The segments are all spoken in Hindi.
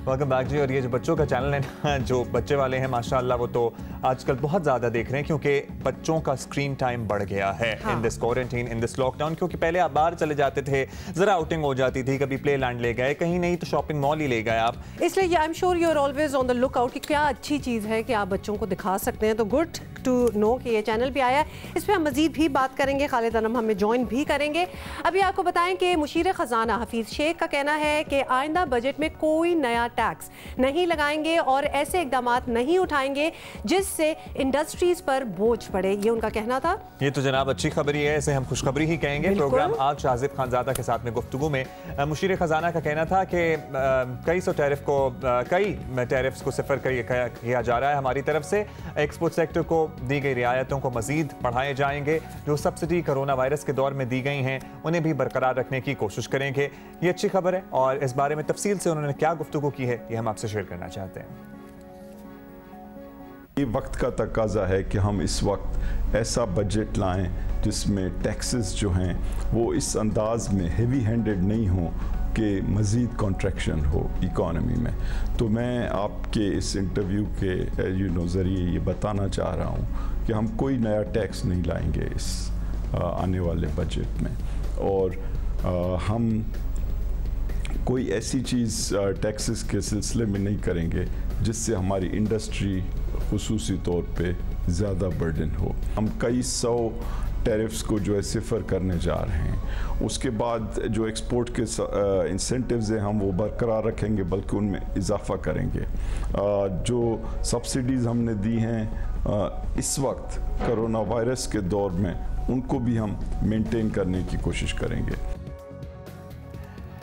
वेलकम बैक जी। और ये जो बच्चों का चैनल है ना, जो बच्चे वाले हैं माशाल्लाह, वो तो आजकल बहुत ज़्यादा देख रहे हैं क्योंकि बच्चों का स्क्रीन टाइम बढ़ गया है in this quarantine, in this lockdown. क्योंकि पहले आप बाहर चले जाते थे, ज़रा आउटिंग हो जाती थी, कभी प्ले लैंड ले गए, कहीं नहीं तो शॉपिंग मॉल ही ले गए आप। इसलिए I am sure you are always on the look out कि क्या अच्छी चीज़ है कि आप बच्चों को दिखा सकते हैं। तो गुड टू नो कि ये चैनल भी आया है। इस पर हम मजीद भी बात करेंगे, खालिद अनम हमें ज्वाइन भी करेंगे। अभी आपको बताएं कि मुशीर ख़जाना हफीज़ शेख का कहना है कि आइंदा बजट में कोई नया टैक्स नहीं लगाएंगे और ऐसे इकदाम नहीं उठाएंगे जिससे इंडस्ट्रीज पर बोझ पड़े, ये उनका कहना था। ये तो जनाब अच्छी खबर ही है, इसे हम खुशखबरी ही कहेंगे। प्रोग्राम आज शाजिद खानजादा के साथ में गुफ्तगू में मुशीर ख़जाना का कहना था कि कई टैरिफ्स को सिफर किया जा रहा है हमारी तरफ से। एक्सपोर्ट सेक्टर को दी गई रियायतों को मजीद बढ़ाए जाएंगे। जो सब्सिडी कोरोना वायरस के दौर में दी गई हैं उन्हें भी बरकरार रखने की कोशिश करेंगे। ये अच्छी खबर है और इस बारे में तफसील से उन्होंने क्या गुफ्तगू की है ये हम आपसे शेयर करना चाहते हैं। ये वक्त का तकाजा है कि हम इस वक्त ऐसा बजट लाएं जिसमें टैक्सेस जो हैं वो इस अंदाज में हेवी हैंडेड नहीं हो कि मज़ीद कॉन्ट्रैक्शन हो इकॉनमी में। तो मैं आपके इस इंटरव्यू के ज़रिए ये बताना चाह रहा हूँ कि हम कोई नया टैक्स नहीं लाएंगे इस आने वाले बजट में, और हम कोई ऐसी चीज़ टैक्सेस के सिलसिले में नहीं करेंगे जिससे हमारी इंडस्ट्री खुसूसी तौर पे ज़्यादा बर्डन हो। हम कई सौ टैरिफ्स को जो है सिफर करने जा रहे हैं। उसके बाद जो एक्सपोर्ट के इंसेंटिव्स हैं हम वो बरकरार रखेंगे, बल्कि उनमें इजाफा करेंगे। जो सब्सिडीज़ हमने दी हैं इस वक्त कोरोना वायरस के दौर में, उनको भी हम मेंटेन करने की कोशिश करेंगे।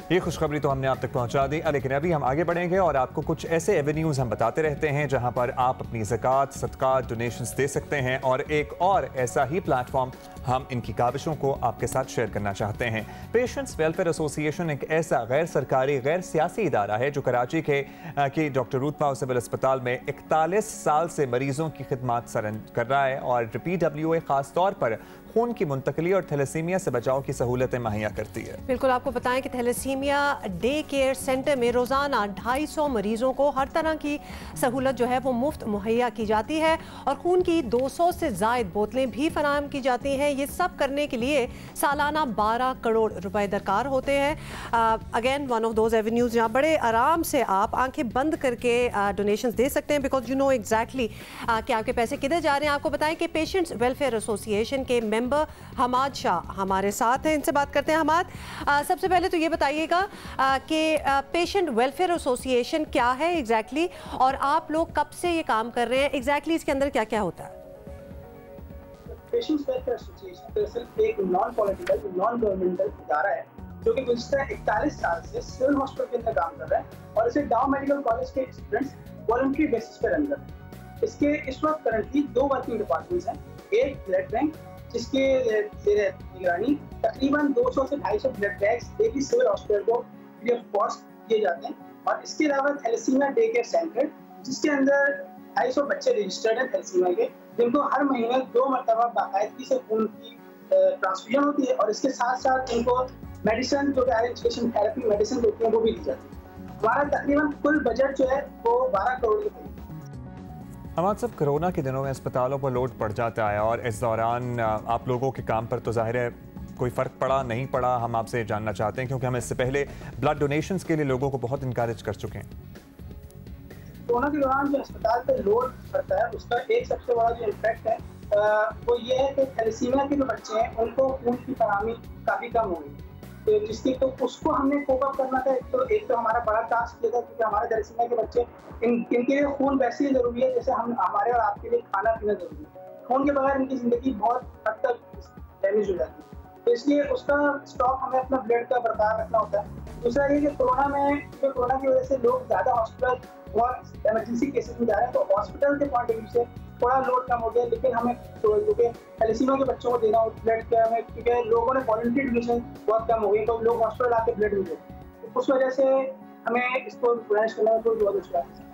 ये खुशखबरी तो हमने आप तक पहुंचा दी, लेकिन अभी हम आगे बढ़ेंगे और आपको कुछ ऐसे एवेन्यूज़ हम बताते रहते हैं जहां पर आप अपनी ज़कात, सदक़ात, डोनेशंस दे सकते हैं। और एक और ऐसा ही प्लेटफॉर्म हम इनकी काविशों को आपके साथ शेयर करना चाहते हैं। पेशेंट्स वेलफेयर एसोसिएशन एक ऐसा गैर सरकारी, गैर सियासी इदारा है जो कराची के डॉक्टर रूतपाव सिविल अस्पताल में 41 साल से मरीजों की खिदमत सर कर रहा है और PWA खास तौर पर खून की मुंतकली और थैलेसीमिया से बचाव की सहूलतें मुहैया करती है। बिल्कुल, आपको बताएं कि थैलेसीमिया डे केयर सेंटर में रोज़ाना 250 मरीजों को हर तरह की सहूलत जो है वो मुफ्त मुहैया की जाती है और खून की 200 से ज़ायद बोतलें भी फराहम की जाती हैं। ये सब करने के लिए सालाना 12 करोड़ रुपए दरकार होते हैं। Again one of those avenues जहाँ बड़े आराम से आप आंखें बंद करके डोनेशंस दे सकते हैं, बिकॉज यू नो एग्जैक्टली कि आपके पैसे किधर जा रहे हैं। आपको बताएं कि पेशेंट्स वेलफेयर एसोसिएशन के मेंबर हमाद शाह हमारे साथ हैं, इनसे बात करते हैं। हमाद, सबसे पहले तो ये बताइएगा कि पेशेंट वेलफेयर एसोसिएशन क्या है एग्जैक्टली और आप लोग कब से ये काम कर रहे हैं, एग्जैक्टली इसके अंदर क्या क्या होता है? पेशेंट्स वेलफेयर एसोसिएशन दरअसल एक नॉन पॉलिटिकल, नॉन गवर्नमेंटल इदारा है जो कि गुज़श्ता 41 साल से सिविल हॉस्पिटल के अंदर काम कर रहा है और इसे डाउ मेडिकल कॉलेज के स्टूडेंट्स वॉलंटरी बेसिस पर रन करते हैं। इसके इस वक्त करंटली 2 वर्किंग डिपार्टमेंट्स हैं। एक ब्लड बैंक जिसके निगरानी तकरीबन 200 से 250 blood bags daily civil hospital को फ्री ऑफ कॉस्ट दिए जाते हैं, और इसके अलावा थैलेसीमिया डे केयर सेंटर जिसके अंदर 250 बच्चे रजिस्टर्ड हैं थैलेसीमिया के, जिनको हर महीने 2 मरतबा बाकायदगी से खून की ट्रांसफ्यूजन होती है और इसके साथ साथ उनको मेडिसिन जो कि एजुकेशन थेरेपी मेडिसिन होती है वो भी दी जाती है। हमारा तकरीबन कुल बजट जो है वो 12 करोड़ के करीब। हमारे सब कोरोना के दिनों में अस्पतालों पर लोड पड़ जाता है और इस दौरान आप लोगों के काम पर तो जाहिर है कोई फ़र्क पड़ा नहीं पड़ा, हम आपसे जानना चाहते हैं क्योंकि हम इससे पहले ब्लड डोनेशंस के लिए लोगों को बहुत इनकरेज कर चुके हैं। कोरोना के दौरान जो अस्पताल पर लोड पड़ता है उसका एक सबसे बड़ा जो इम्पैक्ट है वो ये है कि थैलेसीमिया के जो बच्चे हैं उनको खून की फराहमी काफ़ी कम हो गई, तो जिसकी तो उसको हमने कोप अप करना था। एक तो हमारा बड़ा टास्क ये था क्योंकि हमारे थैलेसीमिया के बच्चे इनके लिए खून वैसे ही ज़रूरी है जैसे हम हमारे और आपके लिए खाना पीना ज़रूरी है। खून के बगैर इनकी ज़िंदगी बहुत हद तक डैमेज हो जाती है, तो इसलिए उसका स्टॉक हमें अपना ब्लड का बरकरार रखना होता है। दूसरा ये कि कोरोना की वजह से लोग ज़्यादा हॉस्पिटल और इमरजेंसी केसेस में जा रहे हैं, तो हॉस्पिटल के पॉइंट ऑफ व्यू से थोड़ा लोड कम हो गया, लेकिन हमें क्योंकि थैलेसीमिया के बच्चों को देना हो ब्लड के हमें, क्योंकि लोगों ने वॉलंटरी डोनेशन बहुत कम हो गई तो लोग हॉस्पिटल आके ब्लड नहीं देते, तो उस वजह से हमें इसको मैनेज करने में बहुत मुश्किल है।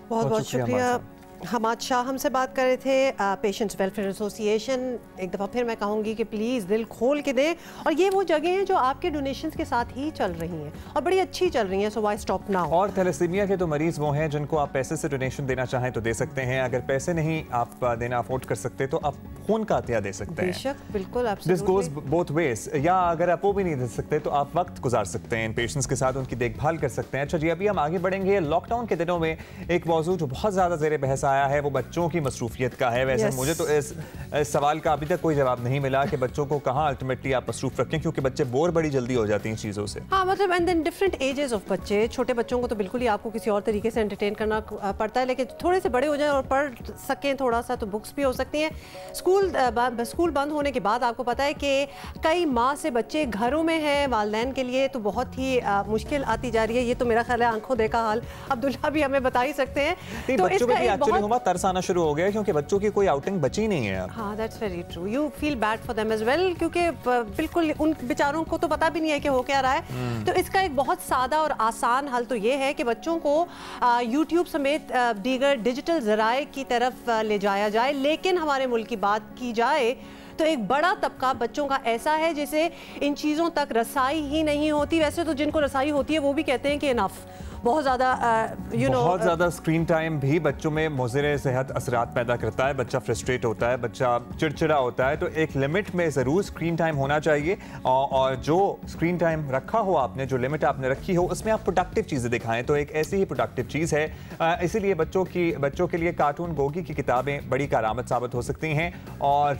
बहुत बहुत शुक्रिया हम आज शाह हमसे बात कर रहे थे, पेशेंट्स वेलफेयर एसोसिएशन। एक दफ़ा फिर मैं कहूँगी कि प्लीज़ दिल खोल के दें, और ये वो जगह हैं जो आपके डोनेशंस के साथ ही चल रही हैं और बड़ी अच्छी चल रही हैं, सो व्हाई स्टॉप नाउ। और थैलेसीमिया के तो मरीज़ वो हैं जिनको आप पैसे से डोनेशन देना चाहें तो दे सकते हैं, अगर पैसे नहीं आप देना अफोर्ड कर सकते तो आप खून का अतिया दे सकते हैं। बेशक, बिल्कुल, दिस गोज बोथ वेज। या अगर आप वो भी नहीं दे सकते तो आप वक्त गुजार सकते हैं इन पेशेंट्स के साथ, उनकी देखभाल कर सकते हैं। अच्छा जी, अभी हम आगे बढ़ेंगे। लॉकडाउन के दिनों में एक मौजू जो बहुत ज़्यादा ज़ेर बहस आया है वो बच्चों की मसरूफियत का है। वैसे मुझे तो इस सवाल का अभी तक कोई जवाब नहीं मिला कि बच्चों को कहाँ अल्टीमेटली आप मसरूफ रखें, क्योंकि बच्चे बोर बड़ी जल्दी हो जाती हैं चीज़ों से। हाँ, मतलब and then different ages of बच्चे, छोटे बच्चों को तो बिल्कुल ही आपको किसी और तरीके से एंटरटेन करना पड़ता है, लेकिन थोड़े से बड़े हो जाएं और पढ़ सकें थोड़ा सा तो बुक्स भी हो सकती हैं। स्कूल बंद होने के बाद आपको पता है कि कई माह से बच्चे घरों में हैं, वालिदैन के लिए तो बहुत ही मुश्किल आती जा रही है। ये तो मेरा ख्याल है आंखों देखा हाल अब्दुल्ला भी हमें बता ही सकते हैं। तो बच्चों का एक्चुअली हुआ तरस आना शुरू हो गया क्योंकि बच्चों की कोई आउटिंग बची नहीं है। हाँ, that's very true. You feel bad for them as well, क्योंकि बिल्कुल उन बेचारों को तो पता भी नहीं है कि हो क्या रहा है। तो इसका एक बहुत सादा और आसान हल तो ये है कि बच्चों को यूट्यूब समेत दीगर डिजिटल ज़राए की तरफ ले जाया जाए। लेकिन हमारे मुल्क की बात की जाए तो एक बड़ा तबका बच्चों का ऐसा है जिसे इन चीज़ों तक रसाई ही नहीं होती। वैसे तो जिनको रसाई होती है वो भी कहते हैं कि इनफ, बहुत ज़्यादा बहुत ज़्यादा स्क्रीन टाइम भी बच्चों में मुज़र सेहत असरात पैदा करता है। बच्चा फ्रस्ट्रेट होता है, बच्चा चिड़चिड़ा होता है। तो एक लिमिट में ज़रूर स्क्रीन टाइम होना चाहिए, और जो स्क्रीन टाइम रखा हो आपने, जो लिमिट आपने रखी हो, उसमें आप प्रोडक्टिव चीज़ें दिखाएं। तो एक ऐसी ही प्रोडक्टिव चीज़ है, इसीलिए बच्चों के लिए कार्टून गोगी की किताबें बड़ी कारआमद साबित हो सकती हैं। और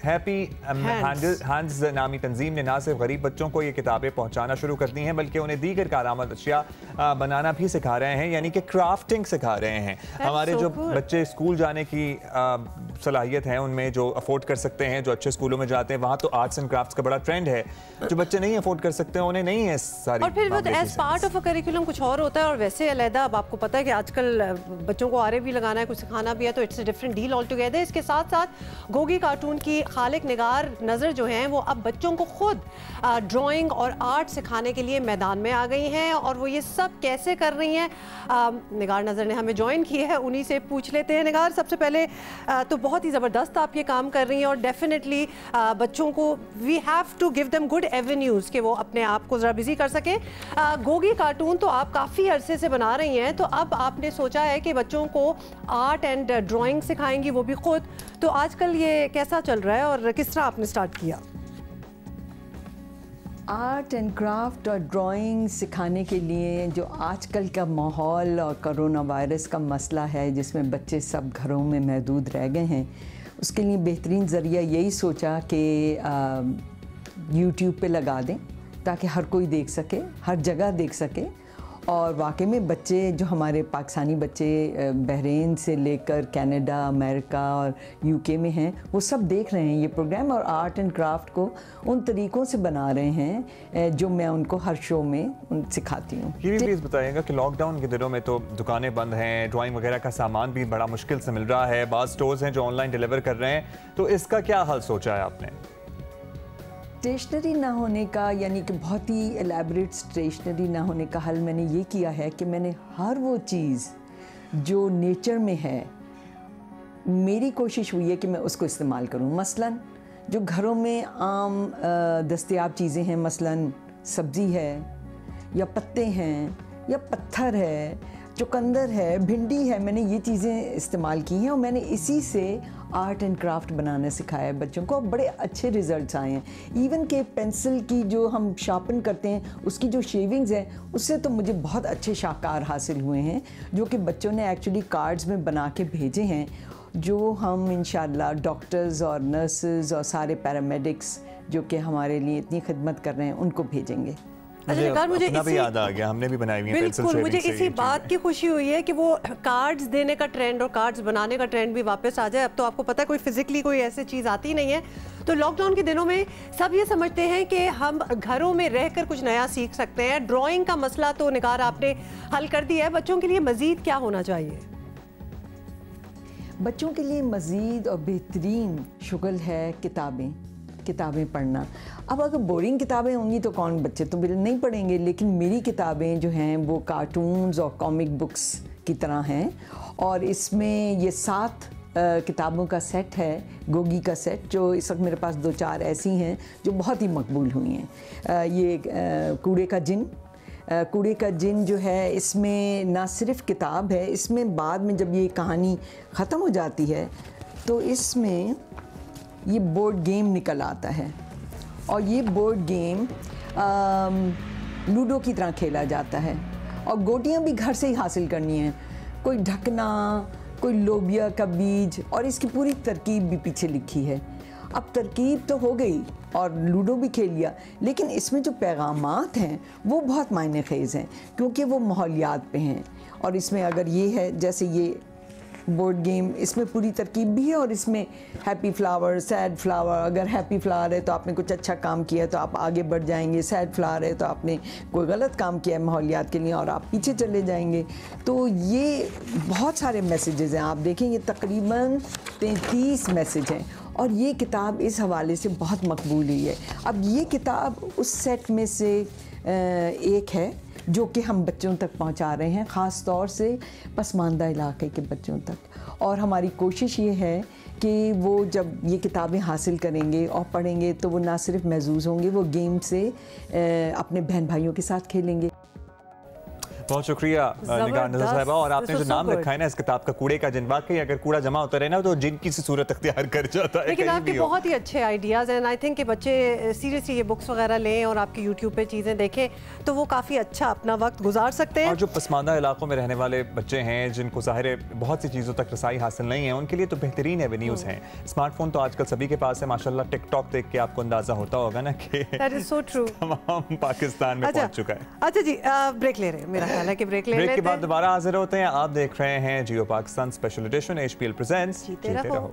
हैप्पी हैंड्स नामी तंजीम ने ना सिर्फ गरीब बच्चों को ये किताबें पहुँचाना शुरू कर दी हैं, बल्कि उन्हें दीगर कारआमद अशिया बनाना भी सिखा रहे हैं, यानी कि क्राफ्टिंग सिखा रहे हैं। हमारे जो बच्चे स्कूल जाने की सलाहियत है उनमें, जो अफोर्ड कर सकते हैं, जो अच्छे स्कूलों में जाते हैं, वहाँ तो आर्ट्स एंड क्राफ्ट्स का बड़ा ट्रेंड है। जो बच्चे नहीं अफोर्ड कर सकते उन्हें नहीं है सारी। और फिर वो as part of a curriculum कुछ और होता है, और वैसे अलहदा। अब आपको पता है कि आजकल बच्चों को आरे भी लगाना है, कुछ सिखाना भी है, तो it's a different deal all together. इसके साथ साथ गोगी कार्टून की खालिक निगार नज़र जो हैं वो अब बच्चों को खुद ड्राइंग और आर्ट सिखाने के लिए मैदान में आ गई हैं। और वो ये सब कैसे कर रही हैं, निगार नज़र ने हमें ज्वाइन की है, उन्हीं से पूछ लेते हैं। निगार, सबसे पहले तो बहुत ही ज़बरदस्त आप ये काम कर रही हैं, और डेफिनेटली बच्चों को we have to give them good avenues कि वो अपने आप को ज़रा बिजी कर सकें। गोगी कार्टून तो आप काफ़ी अरसे से बना रही हैं, तो अब आपने सोचा है कि बच्चों को आर्ट एंड ड्राइंग सिखाएंगी, वो भी खुद। तो आजकल ये कैसा चल रहा है और किस तरह आपने स्टार्ट किया? आर्ट एंड क्राफ्ट और ड्राइंग सिखाने के लिए जो आजकल का माहौल और कोरोना वायरस का मसला है, जिसमें बच्चे सब घरों में महदूद रह गए हैं, उसके लिए बेहतरीन ज़रिया यही सोचा कि यूट्यूब पे लगा दें ताकि हर कोई देख सके, हर जगह देख सके। और वाकई में बच्चे जो हमारे पाकिस्तानी बच्चे बहरीन से लेकर कनाडा, अमेरिका और यूके में हैं, वो सब देख रहे हैं ये प्रोग्राम, और आर्ट एंड क्राफ्ट को उन तरीक़ों से बना रहे हैं जो मैं उनको हर शो में सिखाती हूँ। ये भी प्लीज़ बताइएगा कि लॉकडाउन के दिनों में तो दुकानें बंद हैं, ड्राइंग वगैरह का सामान भी बड़ा मुश्किल से मिल रहा है, बाज़ स्टोर्स हैं जो ऑनलाइन डिलीवर कर रहे हैं, तो इसका क्या हल सोचा है आपने? स्टेशनरी ना होने का, यानी कि बहुत ही एलैबोरेट स्टेशनरी ना होने का हल मैंने ये किया है कि मैंने हर वो चीज़ जो नेचर में है, मेरी कोशिश हुई है कि मैं उसको इस्तेमाल करूं। मसलन जो घरों में आम दस्तयाब चीज़ें हैं, मसलन सब्ज़ी है या पत्ते हैं या पत्थर है, चुकंदर है, भिंडी है, मैंने ये चीज़ें इस्तेमाल की हैं और मैंने इसी से आर्ट एंड क्राफ्ट बनाना सिखाया है बच्चों को। बड़े अच्छे रिजल्ट्स आए हैं। इवन के पेंसिल की जो हम शार्पन करते हैं, उसकी जो शेविंग्स हैं, उससे तो मुझे बहुत अच्छे शाहकार हासिल हुए हैं, जो कि बच्चों ने एक्चुअली कार्ड्स में बना के भेजे हैं, जो हम इंशाल्लाह डॉक्टर्स और नर्सेज और सारे पैरामेडिक्स जो कि हमारे लिए इतनी खिदमत कर रहे हैं, उनको भेजेंगे। मुझे भी याद आ गया, हमने भी बनाई हुई है पेंसिल शेविंग। मुझे इसी बात की खुशी हुई है कि वो कार्ड्स देने का ट्रेंड और कार्ड्स बनाने का ट्रेंड भी वापस आ जाए। अब तो आपको पता है कोई फिजिकली कोई ऐसी चीज़ आती नहीं है, तो लॉकडाउन के दिनों में सब ये समझते हैं कि हम घरों में रहकर कुछ नया सीख सकते हैं। ड्राइंग का मसला तो निगार आपने हल कर दिया है, बच्चों के लिए मज़ीद क्या होना चाहिए? बच्चों के लिए मज़ीद और बेहतरीन शुगल है किताबें पढ़ना। अब अगर बोरिंग किताबें होंगी तो कौन, बच्चे तो बिल्कुल नहीं पढ़ेंगे, लेकिन मेरी किताबें जो हैं वो कार्टून्स और कॉमिक बुक्स की तरह हैं और इसमें ये 7 किताबों का सेट है, गोगी का सेट, जो इस वक्त मेरे पास 2-4 ऐसी हैं जो बहुत ही मकबूल हुई हैं। ये कूड़े का जिन, कूड़े का जिन जो है, इसमें ना सिर्फ किताब है, इसमें बाद में जब ये कहानी ख़त्म हो जाती है तो इसमें ये बोर्ड गेम निकल आता है और ये बोर्ड गेम लूडो की तरह खेला जाता है और गोटियां भी घर से ही हासिल करनी है, कोई ढकना, कोई लोबिया का बीज, और इसकी पूरी तरकीब भी पीछे लिखी है। अब तरकीब तो हो गई और लूडो भी खेल लिया, लेकिन इसमें जो पैगामात हैं वो बहुत मायने ख़ेज़ हैं क्योंकि वो माहौलियात पे हैं। और इसमें अगर ये है, जैसे ये बोर्ड गेम, इसमें पूरी तरकीब भी है और इसमें हैप्पी फ्लावर, सैड फ्लावर, अगर हैप्पी फ्लावर है तो आपने कुछ अच्छा काम किया है तो आप आगे बढ़ जाएंगे, सैड फ्लावर है तो आपने कोई गलत काम किया है माहौलियात के लिए और आप पीछे चले जाएंगे। तो ये बहुत सारे मैसेजेस हैं, आप देखें ये तकरीबन 33 मैसेज हैं और ये किताब इस हवाले से बहुत मकबूल हुई है। अब ये किताब उस सेट में से एक है जो कि हम बच्चों तक पहुंचा रहे हैं, ख़ास तौर से पसमानदा इलाके के बच्चों तक। और हमारी कोशिश ये है कि वो जब ये किताबें हासिल करेंगे और पढ़ेंगे तो वो ना सिर्फ महजूज़ होंगे, वो गेम से अपने बहन भाइयों के साथ खेलेंगे। बहुत शुक्रिया निगार नज़र साहिबा। और आपने जो नाम रखा है ना इस किताब का, कूड़े का जिन, वाकई अगर कूड़ा जमा होता रहे ना तो जिन की सूरत अख्तियार कर जाता है। लेकिन आपके बहुत ही अच्छे आइडियाज़ हैं, आई थिंक कि बच्चे सीरियसली ये बुक्स वगैरह लें और आपके यूट्यूब पे चीज़ें देखें तो वो काफ़ी अच्छा अपना वक्त गुजार सकते हैं। और जो पसमानदा इलाकों में रहने वाले बच्चे हैं जिनको ज़ाहिर बहुत सी चीज़ों तक रसाई हासिल नहीं है, उनके लिए तो बेहतरीन एवेन्यूज़ हैं। स्मार्टफोन तो आजकल सभी के पास है माशाल्लाह। टिकटॉक देख के आपको अंदाज़ा होता होगा ना कि तमाम पाकिस्तान में पहुँच चुका है। अच्छा जी, ब्रेक ले रहे हैं, मेरा ख्याल है कि ब्रेक ले के बाद दोबारा हाजिर होते हैं। आप देख रहे हैं Geo Pakistan special edition, HPL presents जीते रहो।